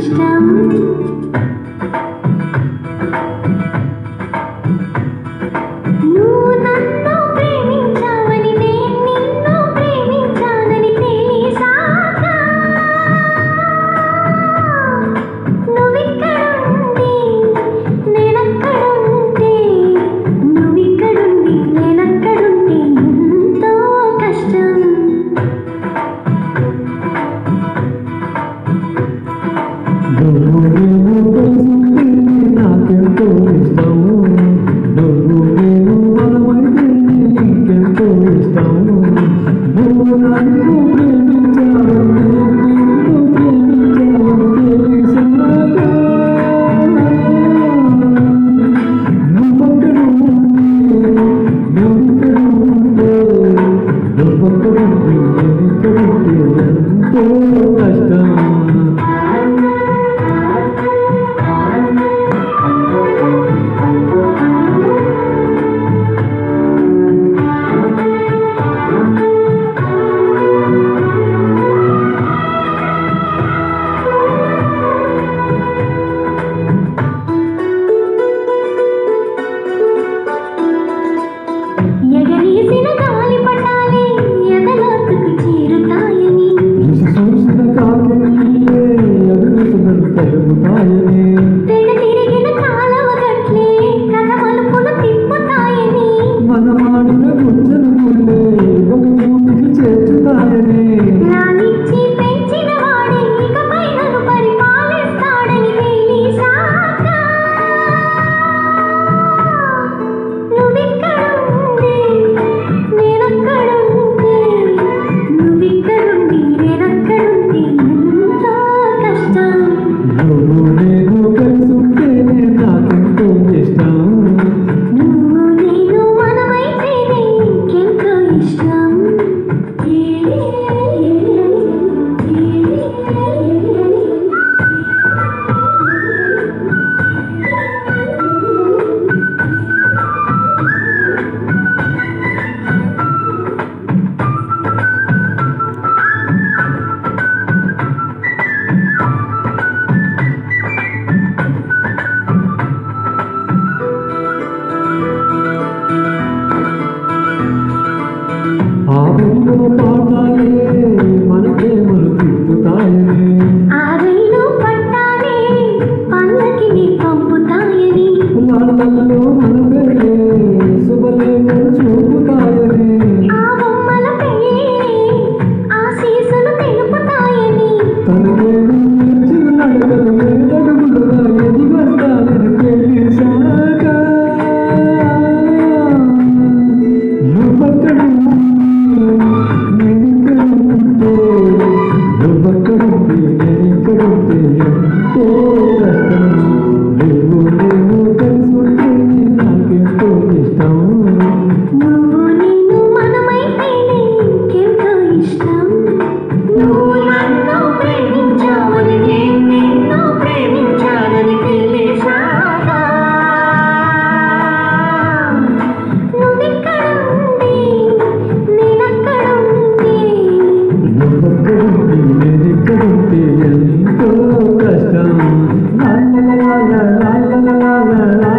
ఇష్టం. నువ్వు నన్ను ప్రేమించావని నేను నిన్ను ప్రేమించానని తెలిసాక నువ్విక్కడుండి నేనక్కడుంటే నువ్విక్కడుండి నేనక్కడుంటే ఎంతో కష్టం. నాకెంతో ఇష్టం నువ్వు నేను మనమైతే నీకెంతో ఇష్టం. నువ్వు నన్ను ప్రేమించావని నిన్ను ప్రేమించావని తెలిసాక నువ్వక్కడుంటే నువ్విక్కడుంటే నేనిక్కడుంటే ఎంతో కష్టం. ఎగరీసిన గాలి పటాలే ఎదలోతుకు చేరుతాయని చూసిన కాలనీయే అడుగుతున్నది కలుగుతాయని తెగ తిరిగిన కాలవ గట్లే కథ మలుపులు తిప్పుతాయని మనమాడిన గుంజలు గుళ్ళే ఒక భూమికి చేర్చుతాయని లాలిచ్చి పెంచిన వాడే ఇకపై నన్ను పరిపాలిస్తాడని తెలిసాక నువ్విక్కడుండి నేనక్కడుంటే నువ్విక్కడుండి నేనక్కడుంటే ఎంతో కష్టం. నువ్వు నేను కలుసుంటేనే నాకెంతో ఇష్టం. నువ్వు నేను మనమైతేనే ఇంకెంతో ఇష్టం. ఆ ఊళ్ళో పాటాలే మన ప్రేమలు తిప్పుతాయని ఆ రైలు పట్టాలే పల్లకిని పంపుతాయని లాళ్ళల్లో మన పేరే శుభలేఖలు చూపుతాయని ఆ బొమ్మల పేరే ఆశీస్సులు తెలుపుతాయని తన నేను నిలిచిన నడకలు ఏడడుగులుగా ఎదిగొస్తానని తెలిసాక నువ్వక్కడుంటే నేనిక్కడుంటే నువ్వక్కడుంటే నేనిక్కడుంటే ఎంతో కష్టం. నువ్వు నేను కలుసుంటే నాకెంతో ఇష్టం. నువ్వు నేను మనమైతేనే ఇంకెంతో ఇష్టం. నువ్వు నన్ను ప్రేమించావని నేను నిన్ను ప్రేమించానని తెలిసాక నువ్విక్కడుండి నేనక్కడుంటే నువ్వక్కడుంటే నేనిక్కడుంటే ఎంతో కష్టం. లా లా లా లా లా లా లా లా లా